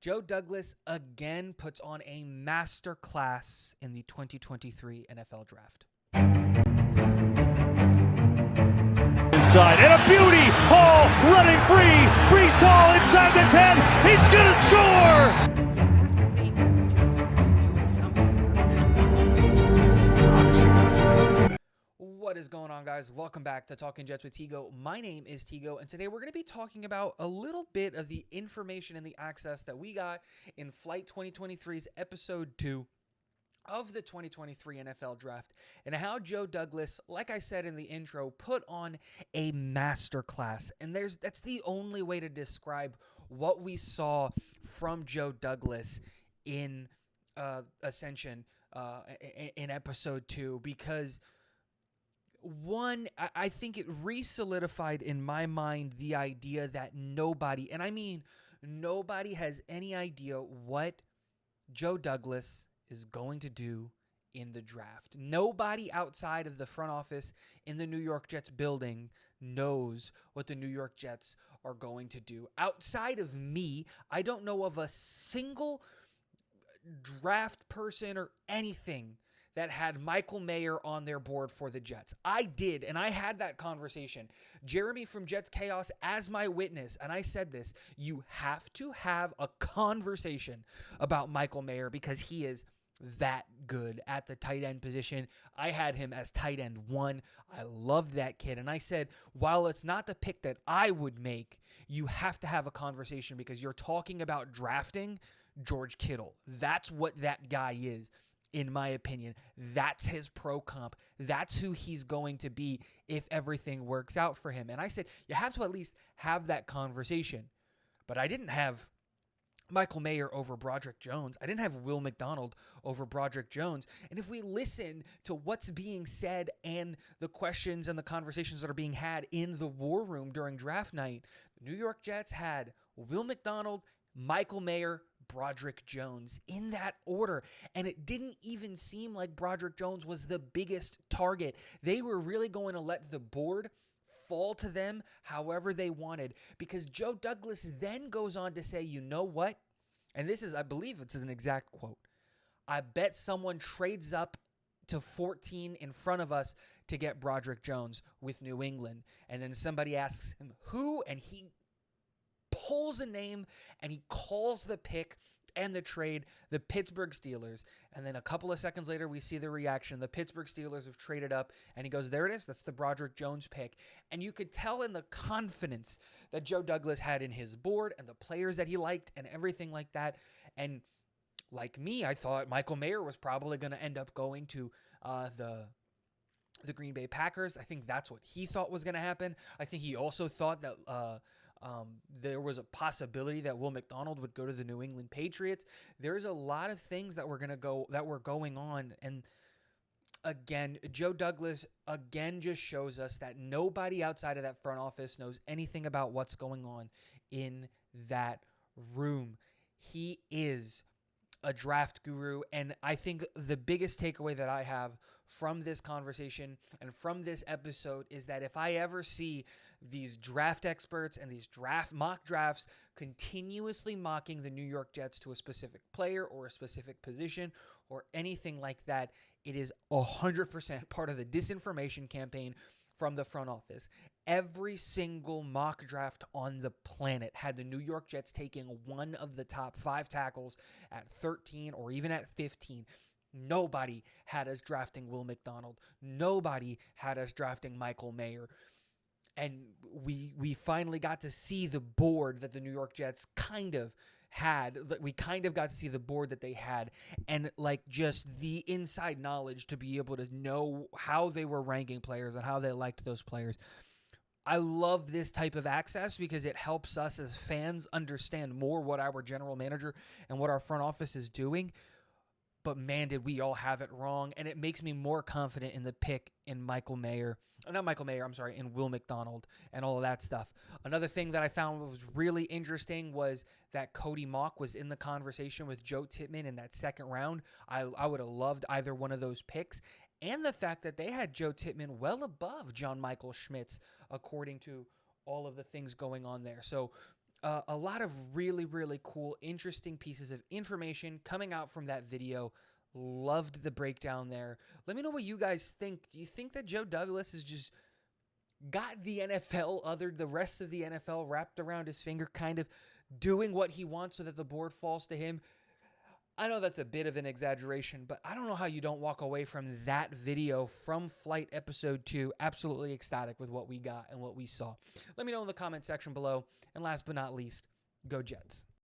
Joe Douglas again puts on a master class in the 2023 NFL Draft. Inside, and a beauty! Hall running free! Brees Hall inside the 10! He's gonna score! What is going on, guys? Welcome back to Talking Jets with Tigo. My name is Tigo, and today we're going to be talking about a little bit of the information and the access that we got in Flight 2023's Episode 2 of the 2023 NFL Draft, and how Joe Douglas, like I said in the intro, put on a masterclass. And that's the only way to describe what we saw from Joe Douglas in Ascension in Episode 2, because one, I think it re-solidified in my mind the idea that nobody, and I mean nobody, has any idea what Joe Douglas is going to do in the draft. Nobody outside of the front office in the New York Jets building knows what the New York Jets are going to do. Outside of me, I don't know of a single draft person or anything that had Michael Mayer on their board for the Jets. I did, and I had that conversation. Jeremy from Jets Chaos as my witness, and I said this: you have to have a conversation about Michael Mayer because he is that good at the tight end position. I had him as tight end 1. I loved that kid, and I said, while it's not the pick that I would make, you have to have a conversation because you're talking about drafting George Kittle. That's what that guy is. In my opinion, that's his pro comp. That's who he's going to be if everything works out for him. And I said, you have to at least have that conversation. But I didn't have Michael Mayer over Broderick Jones. I didn't have Will McDonald over Broderick Jones. And if we listen to what's being said and the questions and the conversations that are being had in the war room during draft night, the New York Jets had Will McDonald, Michael Mayer, Broderick Jones in that order. And it didn't even seem like Broderick Jones was the biggest target. They were really going to let the board fall to them however they wanted, because Joe Douglas then goes on to say, you know what? And this is, I believe it's an exact quote. I bet someone trades up to 14 in front of us to get Broderick Jones with New England. And then somebody asks him who, and he pulls a name and he calls the pick and the trade, the Pittsburgh Steelers. And then a couple of seconds later, we see the reaction. The Pittsburgh Steelers have traded up, and he goes, there it is. That's the Broderick Jones pick. And you could tell in the confidence that Joe Douglas had in his board and the players that he liked and everything like that. And like me, I thought Michael Mayer was probably going to end up going to the Green Bay Packers. I think that's what he thought was going to happen. I think he also thought that there was a possibility that Will McDonald would go to the New England Patriots. There's a lot of things that were going on. And again, Joe Douglas again just shows us that nobody outside of that front office knows anything about what's going on in that room. He is a draft guru. And I think the biggest takeaway that I have from this conversation and from this episode is that if I ever see these draft experts and these mock drafts continuously mocking the New York Jets to a specific player or a specific position or anything like that, it is 100% part of the disinformation campaign from the front office. Every single mock draft on the planet had the New York Jets taking one of the top 5 tackles at 13 or even at 15. Nobody had us drafting Will McDonald. Nobody had us drafting Michael Mayer. And we finally got to see the board that the New York Jets kind of had. We kind of got to see the board that they had, and like just the inside knowledge to be able to know how they were ranking players and how they liked those players. I love this type of access because it helps us as fans understand more what our general manager and what our front office is doing. But man, did we all have it wrong. And it makes me more confident in the pick in in Will McDonald and all of that stuff. Another thing that I found was really interesting was that Cody Mauch was in the conversation with Joe Tippmann in that second round. I would have loved either one of those picks. And the fact that they had Joe Tippmann well above John Michael Schmitz, according to all of the things going on there. So A lot of really, really cool, interesting pieces of information coming out from that video. Loved the breakdown there. Let me know what you guys think. Do you think that Joe Douglas has just got the the rest of the NFL wrapped around his finger, kind of doing what he wants so that the board falls to him? I know that's a bit of an exaggeration, but I don't know how you don't walk away from that video from Flight Episode 2 absolutely ecstatic with what we got and what we saw. Let me know in the comment section below. And last but not least, go Jets.